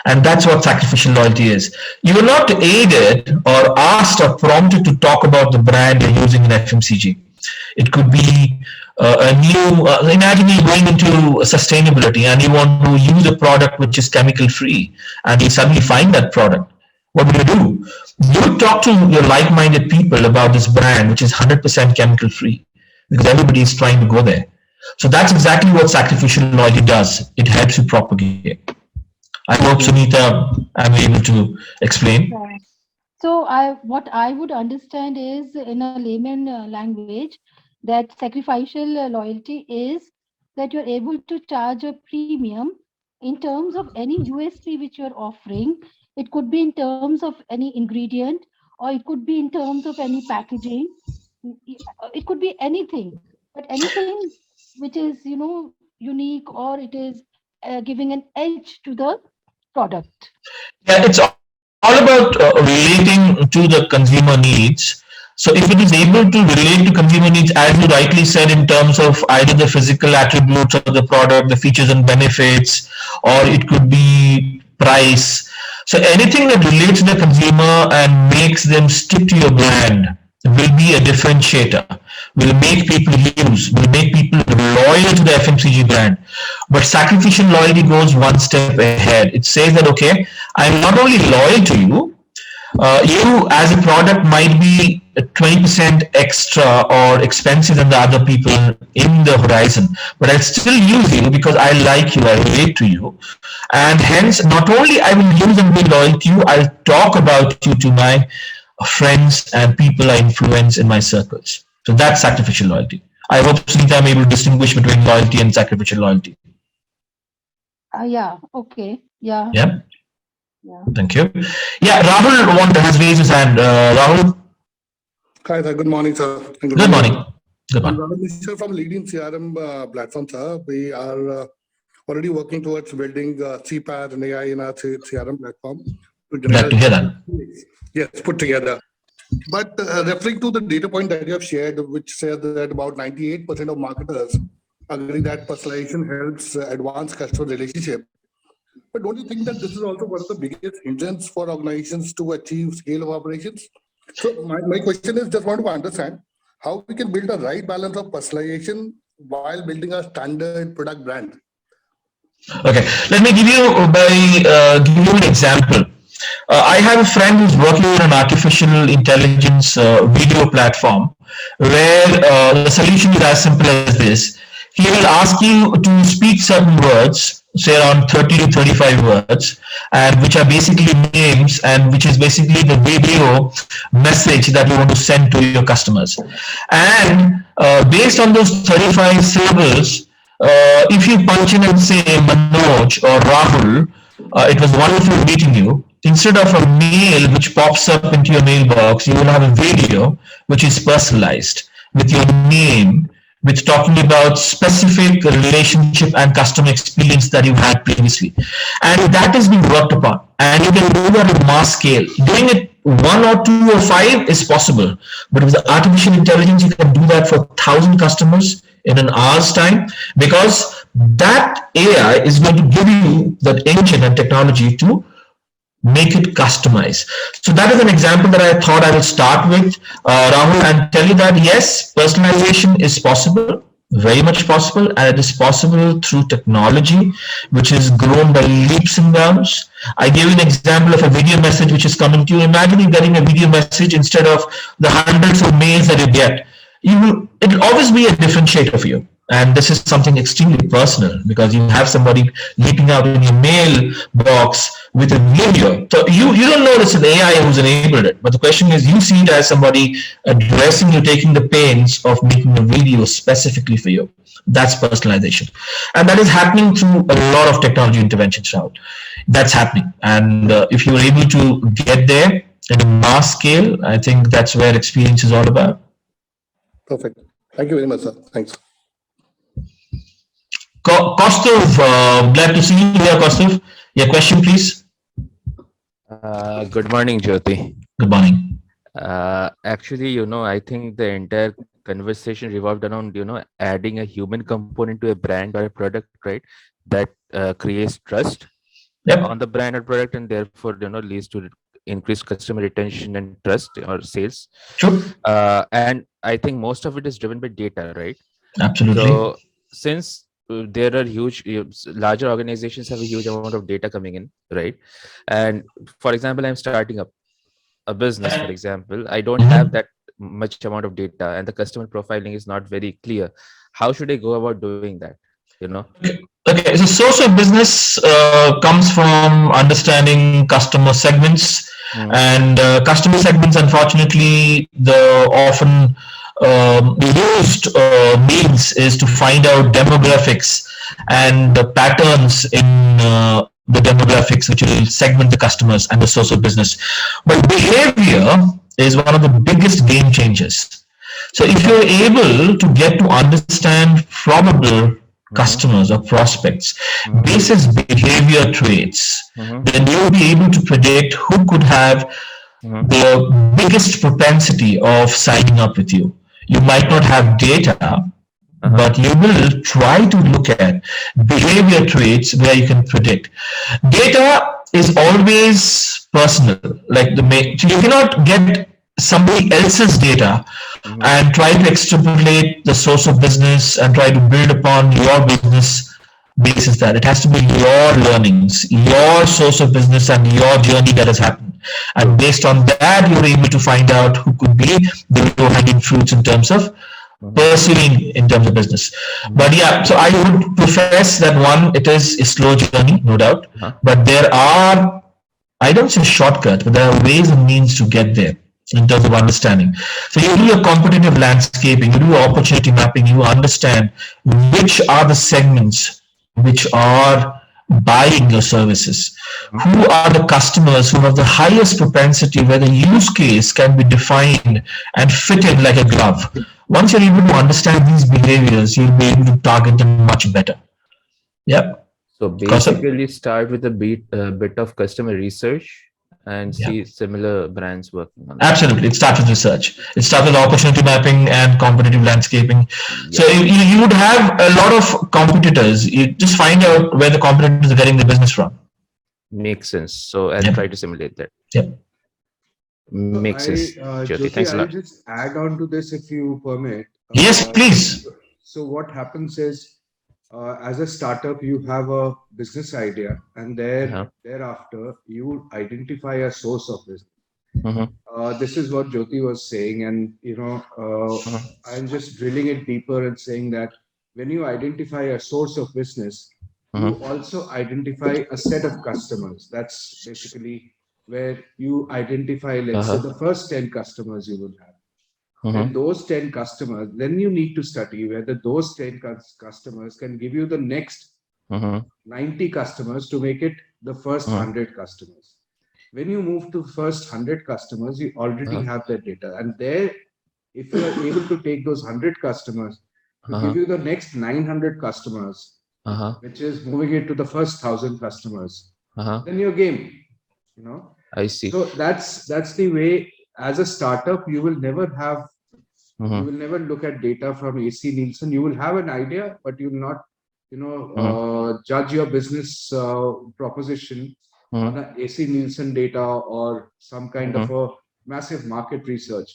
And that's what sacrificial loyalty is. You are not aided or asked or prompted to talk about the brand you're using in FMCG. It could be a new, imagine you going into sustainability and you want to use a product which is chemical free, and you suddenly find that product. What do? You talk to your like-minded people about this brand which is 100% chemical free, because everybody is trying to go there. So that's exactly what sacrificial loyalty does. It helps you propagate. I hope, Sunita, I'm able to explain. So what I would understand is, in a layman language, that sacrificial loyalty is that you're able to charge a premium in terms of any USP which you're offering. It could be in terms of any ingredient, or it could be in terms of any packaging, It could be anything, but anything which is, unique, or it is giving an edge to the product. Yeah, it's all about relating to the consumer needs. So if it is able to relate to consumer needs, as you rightly said, in terms of either the physical attributes of the product, the features and benefits, or it could be price. So anything that relates to the consumer and makes them stick to your brand will be a differentiator, will make people use, will make people loyal to the FMCG brand. But sacrificial loyalty goes one step ahead. It says that, okay, I'm not only loyal to you, you as a product might be 20% extra or expensive than the other people in the horizon, but I'll still use you because I like you, I relate to you. And hence, not only I will use and be loyal to you, I'll talk about you to my friends and people I influence in my circles. So that's sacrificial loyalty. I hope, Sunita, I'm able to distinguish between loyalty and sacrificial loyalty. Yeah, okay. Yeah, Yeah, yeah. thank you. Yeah, Rahul has raised his hand. Rahul, Hi, sir. Good morning, sir. And good morning. Good I'm morning. Rahul Mishra from leading CRM platform, sir. We are already working towards building CPAD and AI in our CRM platform. Glad to hear that. Yes, put together. But referring to the data point that you have shared, which says that about 98% of marketers agree that personalization helps advance customer relationship. But don't you think that this is also one of the biggest hindrance for organizations to achieve scale of operations? So my question is, just want to understand how we can build a right balance of personalization while building a standard product brand. Okay, let me give you an example. I have a friend who's working on an artificial intelligence video platform where the solution is as simple as this. He will ask you to speak certain words, say around 30 to 35 words, and which are basically names and which is basically the video message that you want to send to your customers. And based on those 35 syllables, if you punch in and say Manoj or Rahul, it was wonderful meeting you. Instead of a mail which pops up into your mailbox, you will have a video which is personalized with your name, with talking about specific relationship and customer experience that you had previously. And that is being worked upon. And you can do that at mass scale. Doing it one or two or five is possible. But with artificial intelligence, you can do that for 1,000 customers in an hour's time, because that AI is going to give you that engine and technology to make it customized. So that is an example that I thought I will start with, Rahul, and tell you that yes, personalization is possible, very much possible, and it is possible through technology, which is grown by leaps and bounds. I gave you an example of a video message which is coming to you. Imagine you getting a video message instead of the hundreds of mails that you get. It will always be a differentiator for you. And this is something extremely personal because you have somebody leaping out in your mailbox with a video. So you don't know it's an AI who's enabled it. But the question is, you see it as somebody addressing you, taking the pains of making a video specifically for you. That's personalization. And that is happening through a lot of technology interventions out. That's happening. And if you're able to get there in a mass scale, I think that's where experience is all about. Perfect. Thank you very much, sir. Thanks. Kaustav, glad to see you here, Kaustav. Your question, please. Good morning, Jyoti. Good morning. Actually, I think the entire conversation revolved around, adding a human component to a brand or a product, right? That creates trust on the brand or product, and therefore, leads to increased customer retention and trust or sales. True. And I think most of it is driven by data, right? Absolutely. So since there are larger organizations have a huge amount of data coming in, right? And for example, I'm starting up a business, for example, I don't have that much amount of data and the customer profiling is not very clear. How should I go about doing that? Okay, so source of business comes from understanding customer segments, and customer segments, unfortunately, the often used means is to find out demographics and the patterns in the demographics which will segment the customers and the source of business. But behavior is one of the biggest game changers. So if you're able to get to understand probable customers or prospects basis behavior traits, then you'll be able to predict who could have the biggest propensity of signing up with you. You might not have data, but you will try to look at behavior traits where you can predict. Data is always personal. Like so you cannot get somebody else's data and try to extrapolate the source of business and try to build upon your business basis that. It has to be your learnings, your source of business and your journey that has happened. And based on that, you're able to find out who could be the low-hanging fruits in terms of pursuing in terms of business. But yeah, so I would profess that one, it is a slow journey, no doubt. But there are, I don't say shortcut, but there are ways and means to get there in terms of understanding. So you do your competitive landscaping, you do your opportunity mapping, you understand which are the segments which are buying your services. Who are the customers who have the highest propensity where the use case can be defined and fitted like a glove. Once you're able to understand these behaviors, you'll be able to target them much better. Yep. So Kaustubh? basically, start with a bit of customer research and Yeah. see similar brands working on that. Absolutely. It starts with research. It starts with opportunity mapping and competitive landscaping. So you would have a lot of competitors. You just find out where the competitors are getting the business from. Makes sense. So I'll Yep. try to simulate that. Yep. Makes sense. Jyoti, thanks a I'll lot. just add on to this if you permit. Yes, please. So what happens is, as a startup, you have a business idea, and thereafter you identify a source of business. This is what Jyoti was saying, and I'm just drilling it deeper and saying that when you identify a source of business, you also identify a set of customers. That's basically where you identify, let's say, the first 10 customers you will have. Then those 10 customers, then you need to study whether those 10 customers can give you the next 90 customers to make it the first 100 customers. When you move to first 100 customers, you already have that data. And there, if you are able to take those 100 customers to give you the next 900 customers, which is moving it to the first 1,000 customers, then you're game. I see. So that's the way. As a startup, you will never have, you will never look at data from AC Nielsen. You will have an idea, but you will not, judge your business proposition on a AC Nielsen data or some kind of a massive market research.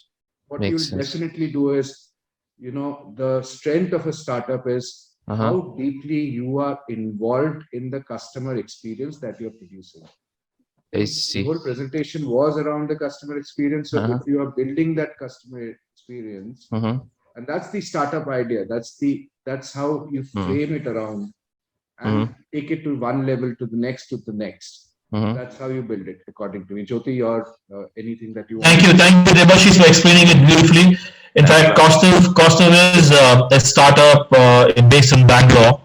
What you will definitely do is, the strength of a startup is how deeply you are involved in the customer experience that you're producing. I see. The whole presentation was around the customer experience. So if you are building that customer experience, and that's the startup idea, that's how you frame it around and take it to one level to the next. That's how you build it, according to me. Jyoti, your anything that you want? Thank you, Debashish, for explaining it beautifully. In fact, Kaustubh is a startup based in Bangalore,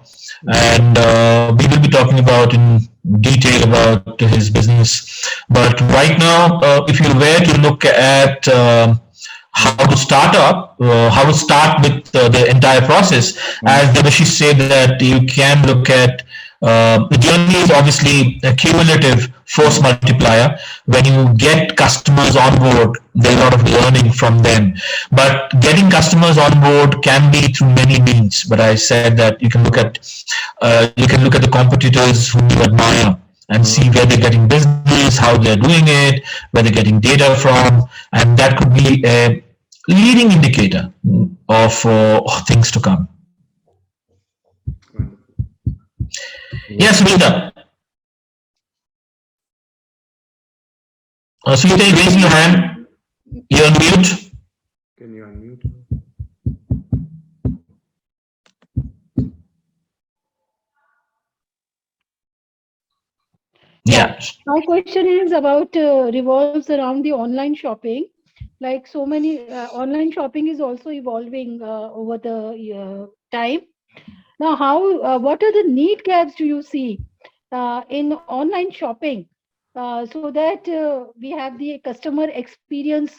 and we will be talking about in detail about his business. But right now, if you were to look at how to how to start with the entire process, as Debashish said, that you can look at the journey is obviously a cumulative force multiplier. When you get customers on board, there's a lot of learning from them. But getting customers on board can be through many means. But I said that you can look at the competitors whom you admire and see where they're getting business, how they're doing it, where they're getting data from, and that could be a leading indicator of things to come. Yes, Sunita. Sunita, raise your hand. You're on mute. Can you unmute? Yeah. My question is about revolves around the online shopping. Like so many online shopping is also evolving over the time. Now, what are the need gaps do you see in online shopping so that we have the customer experience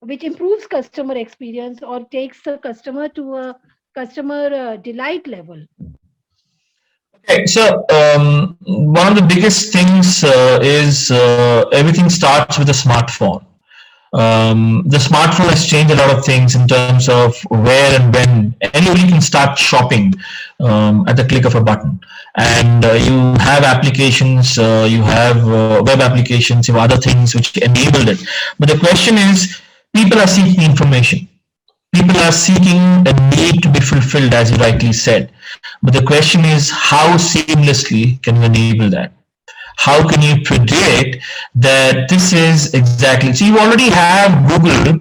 which improves customer experience or takes the customer to a customer delight level? Okay, so one of the biggest things is everything starts with a smartphone. The smartphone has changed a lot of things in terms of where and when anybody can start shopping at the click of a button. And you have applications, you have web applications, you have other things which enabled it. But the question is, people are seeking information. People are seeking a need to be fulfilled, as you rightly said. But the question is, how seamlessly can we enable that? How can you predict that this is exactly, so you already have Google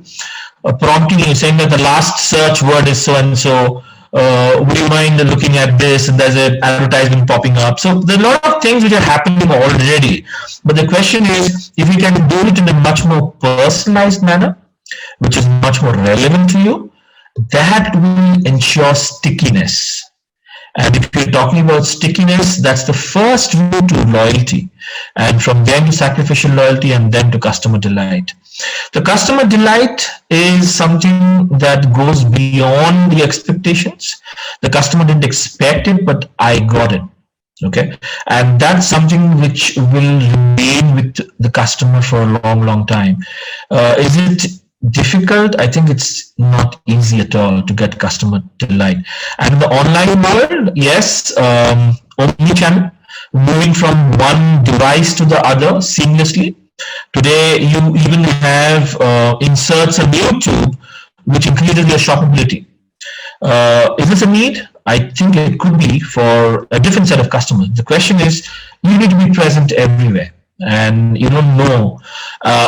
prompting you saying that the last search word is so and so, would you mind looking at this, and there's an advertisement popping up. So there are a lot of things which are happening already, but the question is if you can do it in a much more personalized manner, which is much more relevant to you, that will ensure stickiness. And if you're talking about stickiness, that's the first route to loyalty. And from then to sacrificial loyalty, and then to customer delight. The customer delight is something that goes beyond the expectations. The customer didn't expect it, but I got it. Okay. And that's something which will remain with the customer for a long, long time. Is it difficult? I think it's not easy at all to get customer delight. And in the online world, yes, omni-channel, moving from one device to the other seamlessly. Today, you even have inserts on YouTube, which increases your shoppability. Is this a need? I think it could be for a different set of customers. The question is, you need to be present everywhere, and you don't know.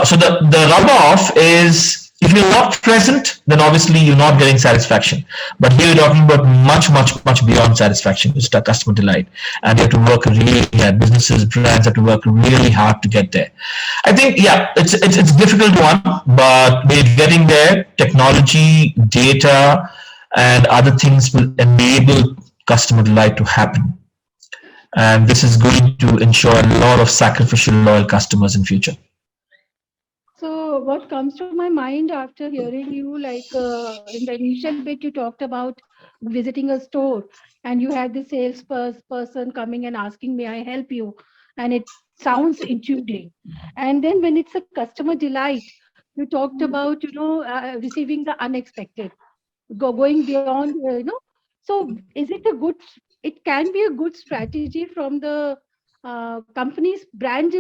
So the rub off is, if you're not present, then obviously you're not getting satisfaction. But here you're talking about much, much, much beyond satisfaction. It's the customer delight, and you have to work really hard. Businesses, brands have to work really hard to get there. I think, yeah, it's a difficult one, but we're getting there. Technology, data, and other things will enable customer delight to happen. And this is going to ensure a lot of sacrificial loyal customers in future. So what comes to my mind after hearing you, like in the initial bit, you talked about visiting a store and you had the salesperson coming and asking, may I help you? And it sounds intriguing. And then when it's a customer delight, you talked about, receiving the unexpected, going beyond, So is it a good, it can be a good strategy from the company's brand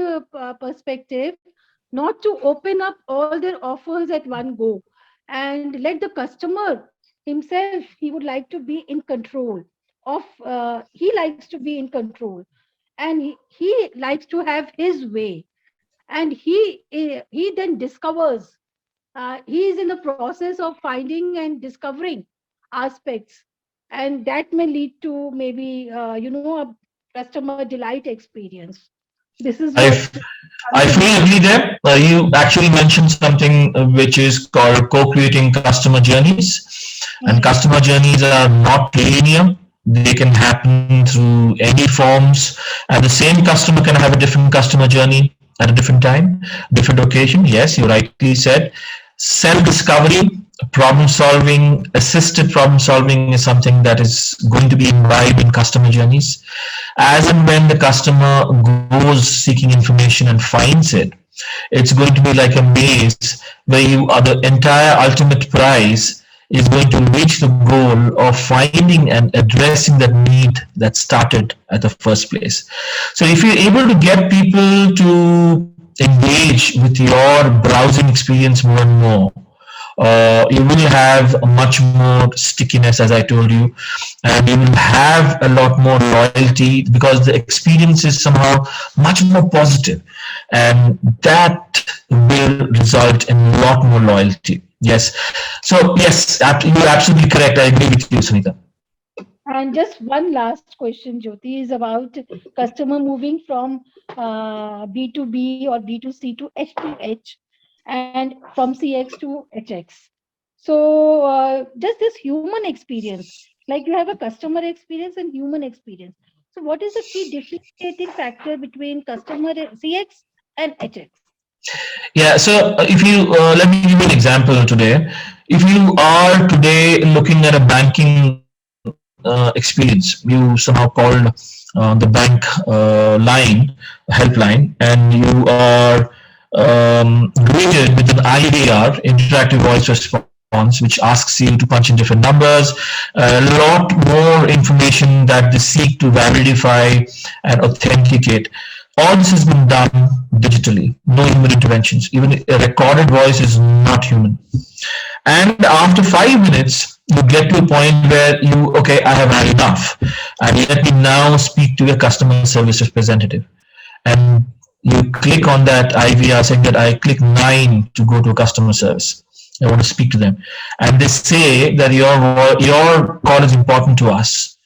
perspective, not to open up all their offers at one go and let the customer himself, he would like to be in control of, he likes to be in control, and he likes to have his way, and he then discovers, he is in the process of finding and discovering aspects, and that may lead to maybe a customer delight experience. This is I what I comes to fully my agree there. You actually mentioned something which is called co-creating customer journeys. And mind. customer journeys are not linear. They can happen through any forms. And the same customer can have a different customer journey at a different time, different occasion. Yes, you rightly said. Self-discovery, problem solving, assisted problem solving is something that is going to be imbibed in customer journeys. As and when the customer goes seeking information and finds it, it's going to be like a maze where you are the entire ultimate prize is going to reach the goal of finding and addressing that need that started at the first place. So if you're able to get people to engage with your browsing experience more and more, you will have a much more stickiness, as I told you, and you will have a lot more loyalty because the experience is somehow much more positive, and that will result in a lot more loyalty. Yes. So yes, you're absolutely correct. I agree with you, Sunita. And just one last question, Jyoti, is about customer moving from B2B or B2C to H2H, and from CX to HX. So just this human experience, like you have a customer experience and human experience. So what is the key differentiating factor between customer CX and HX? Yeah, so if you let me give you an example today. If you are today looking at a banking experience, you somehow called the bank line, helpline, and you are greeted with an IVR, interactive voice response, which asks you to punch in different numbers, a lot more information that they seek to verify and authenticate. All this has been done digitally, no human interventions. Even a recorded voice is not human. And after 5 minutes, you get to a point where okay, I have had enough. And let me now speak to a customer service representative. And you click on that IVR saying that I click 9 to go to customer service. I want to speak to them. And they say that your call is important to us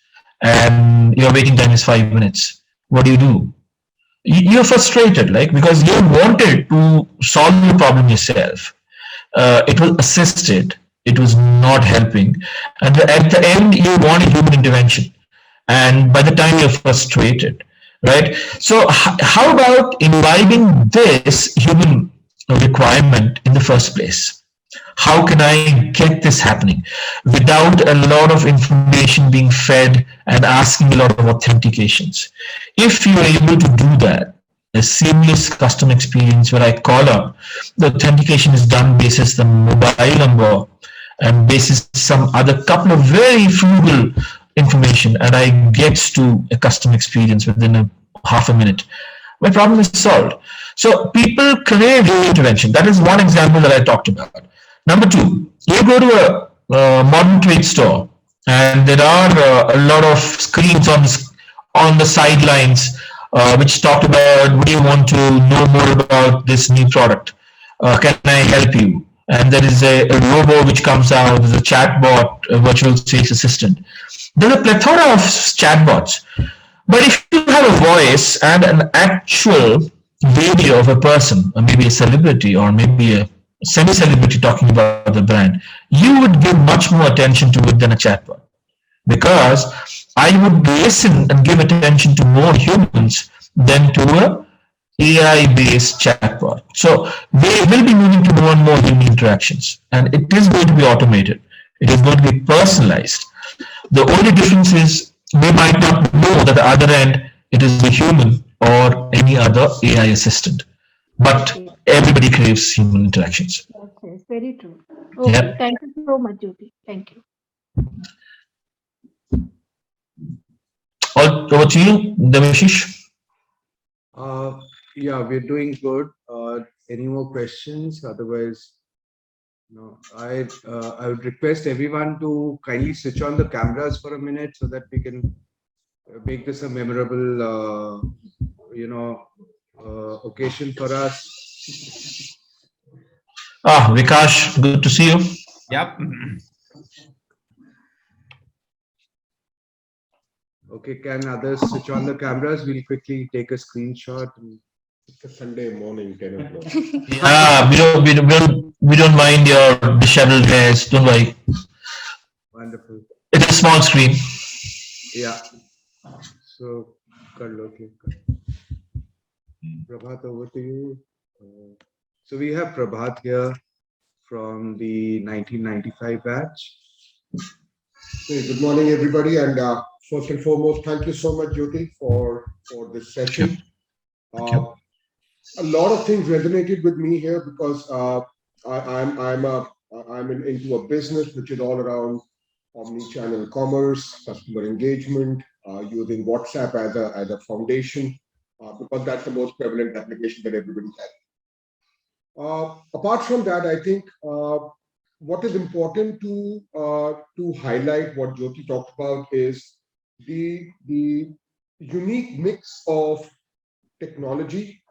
and your waiting time is 5 minutes. What do? You're frustrated, like, because you wanted to solve the problem yourself. It was assisted, it was not helping, and at the end you want a human intervention, and by the time you're frustrated, right? So how about imbibing this human requirement in the first place? How can I get this happening without a lot of information being fed and asking a lot of authentications? If you're able to do that, a seamless custom experience where I call up, the authentication is done basis the mobile number and basis some other couple of very frugal information, and I gets to a custom experience within a half a minute. My problem is solved. So people crave intervention. That is one example that I talked about. Number two, you go to a modern trade store, and there are a lot of screens on the sidelines which talk about, would you want to know more about this new product? Can I help you? And there is a robo which comes out, there's a chatbot, a virtual sales assistant. There's a plethora of chatbots. But if you have a voice and an actual video of a person, or maybe a celebrity, or maybe a semi-celebrity talking about the brand, you would give much more attention to it than a chatbot. Because I would listen and give attention to more humans than to a AI-based chatbot. So they will be moving to more and more human interactions, and it is going to be automated. It is going to be personalized. The only difference is we might not know that at the other end it is a human or any other AI assistant, but Yes, everybody craves human interactions. yes, very true. Okay, Yeah. thank you so much, Jyoti. Thank you. All over to you, Devashish. Uh, yeah, we're doing good. Any more questions? Otherwise, no. I would request everyone to kindly switch on the cameras for a minute so that we can make this a memorable, occasion for us. Vikash, good to see you. Yep. Okay, can others switch on the cameras? We'll quickly take a screenshot. It's a Sunday morning, 10 o'clock. We don't mind your disheveled hairs. Don't worry. Wonderful. It's a small screen. Yeah. So, कर लो, click कर. Prabhat, over to you. So we have Prabhat here from the 1995 batch. Hey, good morning, everybody. And first and foremost, thank you so much, Jyoti, for this session. A lot of things resonated with me here because I'm into a business which is all around omni-channel commerce, customer engagement, using WhatsApp as a foundation, because that's the most prevalent application that everybody has. Apart from that, I think what is important to highlight what Jyoti talked about is the unique mix of technology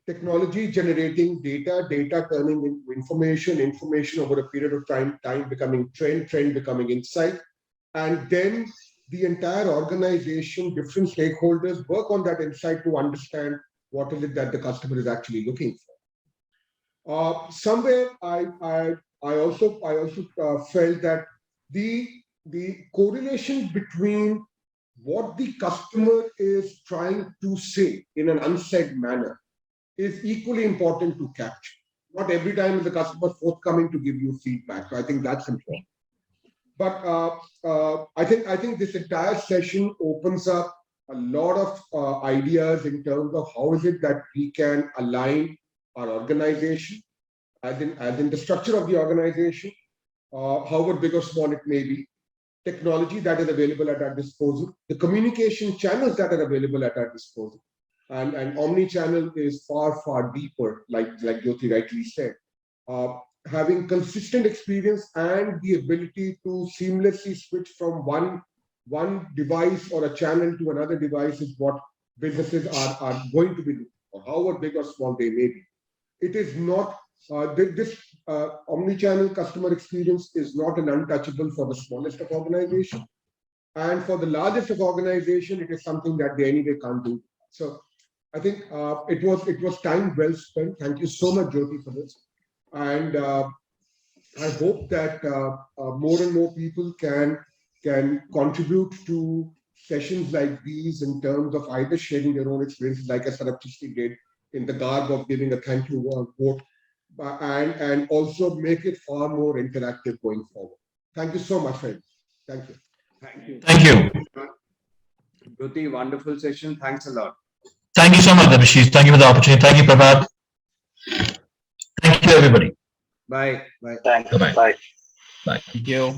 generating data turning into information over a period of time becoming trend becoming insight, and then the entire organization, different stakeholders work on that insight to understand what is it that the customer is actually looking for. Somewhere I also felt that the correlation between what the customer is trying to say in an unsaid manner is equally important to capture. Not every time is the customer forthcoming to give you feedback. So I think that's important. But I think this entire session opens up a lot of ideas in terms of how is it that we can align our organization, as in the structure of the organization, however big or small it may be, technology that is available at our disposal, the communication channels that are available at our disposal. And omni-channel is far, far deeper, like Jyoti rightly said. Having consistent experience and the ability to seamlessly switch from one device or a channel to another device is what businesses are going to be doing, or however big or small they may be. It is not, this omni-channel customer experience is not an untouchable for the smallest of organizations. And for the largest of organization, it is something that they anyway can't do. So I think it was time well spent. Thank you so much, Jyoti, for this. And I hope that more and more people can contribute to sessions like these in terms of either sharing their own experiences, like as Sacrificial did, in the garb of giving a thank you quote, and also make it far more interactive going forward. Thank you so much, friends. Thank you. Thank you. Thank you. Jyoti, wonderful session. Thanks a lot. Thank you so much, Abhishek. Thank you for the opportunity. Thank you, Prabhat. Thank you, everybody. Bye. Bye. Thanks. Bye-bye. Bye. Bye. Thank you.